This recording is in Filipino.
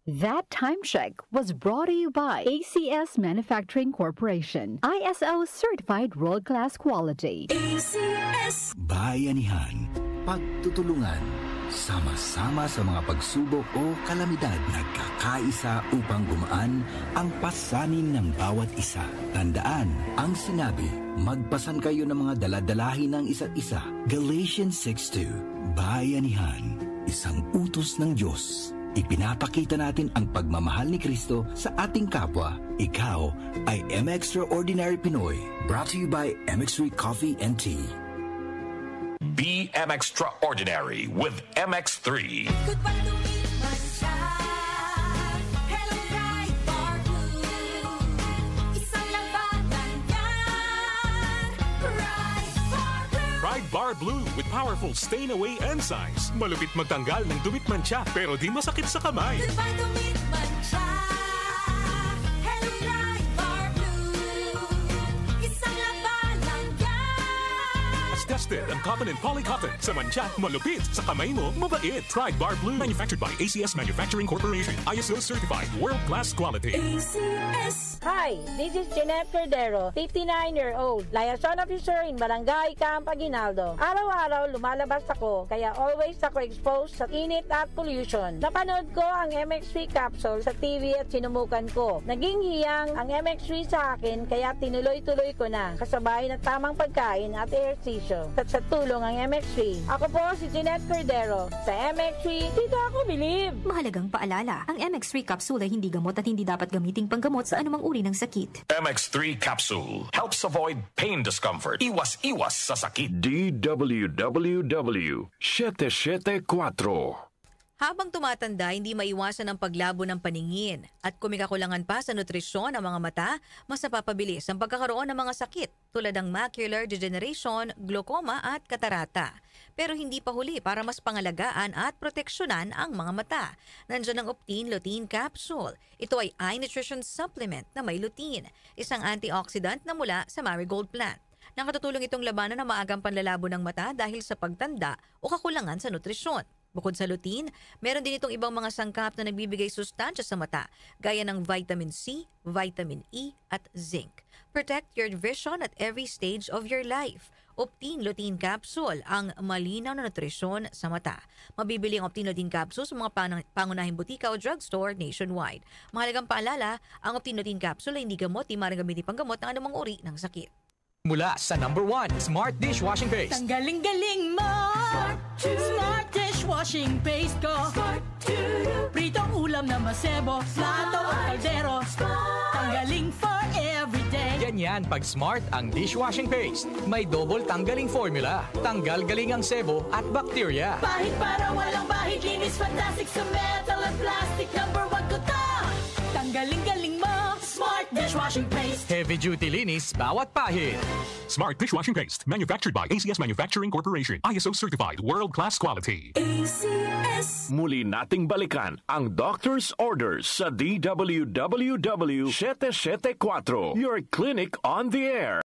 That time check was brought to you by ACS Manufacturing Corporation, ISO certified world-class quality. ACS. Bayanihan, pagtutulungan, sama-sama sa mga pagsubok o kalamidad, nagkakaisa upang gumaan ang pasanin ng bawat isa. Tandaan ang sinabi, magpasan kayo ng mga daladalahin ng isa't isa. Galatians 6:2. Bayanihan, isang utos ng Diyos. Ipinapakita natin ang pagmamahal ni Kristo sa ating kapwa. Ikaw ay M-Extraordinary Pinoy. Brought to you by MX3 Coffee and Tea. Be M-Extraordinary with MX3. Goodbye to me, Mancha. Hello, Ride Bar Blue. Isang labanan yan. Ride Bar Blue. Ride Bar Blue with powerful stain-away enzymes. Malupit magtanggal ng dumit mancha pero di masakit sa kamay. Goodbye to me, Mancha. Hello, Ride Bar Blue. Isang labanan yan. As tested ang cotton and polycotton. Sa mancha, malupit. Sa kamay mo, mabait. Ride Bar Blue. Manufactured by ACS Manufacturing Corporation. ISO certified world-class quality. ACS. Hi, this is Jeanette Cordero, 59-year-old, liaison officer in Barangay Camp Aguinaldo. Araw-araw lumalabas ako, kaya always ako exposed sa init at pollution. Napanood ko ang MX3 capsule sa TV at sinumukan ko. Naging hiyang ang MX3 sa akin, kaya tinuloy-tuloy ko na, kasabay ng tamang pagkain at ehersisyo. At sa tulong ang MX3. Ako po si Jeanette Cordero. Sa MX3, dito ako believe. Mahalagang paalala, ang MX3 capsule ay hindi gamot at hindi dapat gamiting panggamot sa anumang uri ng sakit. MX3 Capsule helps avoid pain discomfort. Iwas-iwas sa sakit. DWWW 774. Habang tumatanda, hindi maiwasan ang paglabo ng paningin at kung may kakulangan pa sa nutrisyon ng mga mata, mas napapabilis ang pagkakaroon ng mga sakit tulad ng macular degeneration, glaucoma at katarata. Pero hindi pa huli para mas pangalagaan at proteksyonan ang mga mata. Nandiyan ang Optine Lutein Capsule. Ito ay eye nutrition supplement na may lutein, isang antioxidant na mula sa marigold plant. Nakatutulong itong labanan ng maagang panlalabo ng mata dahil sa pagtanda o kakulangan sa nutrisyon. Bukod sa lutein, meron din itong ibang mga sangkap na nagbibigay sustansya sa mata, gaya ng vitamin C, vitamin E at zinc. Protect your vision at every stage of your life. Optine Lutein Capsule, ang malinaw na nutrisyon sa mata. Mabibili ang Optine Lutein Capsule sa mga pangunahing butika o drugstore nationwide. Mahalagang paalala, ang Optine Lutein Capsule ay hindi gamot, di maaaring gamitin panggamot ng anumang uri ng sakit. Mula sa number 1, Smart Dishwashing Paste. Tanggaling-galing mo. Smart dishwashing paste ko. Pritong ulam na masebo, plato o kaldero. Tanggaling for everyday. Ganyan pag Smart ang dishwashing paste. May double tanggaling formula. Tanggal galing ang sebo at bacteria. Bahid para walang bahid, linis fantastic sa metal at plastic. Number 1 ko to. Tanggaling-galing mo. Smart dishwashing paste. Heavy duty linis bawat pahid. Smart Dishwashing Paste. Manufactured by ACS Manufacturing Corporation. ISO certified world-class quality. ACS. Muli nating balikan ang doctor's orders sa DWWW 774. Your clinic on the air.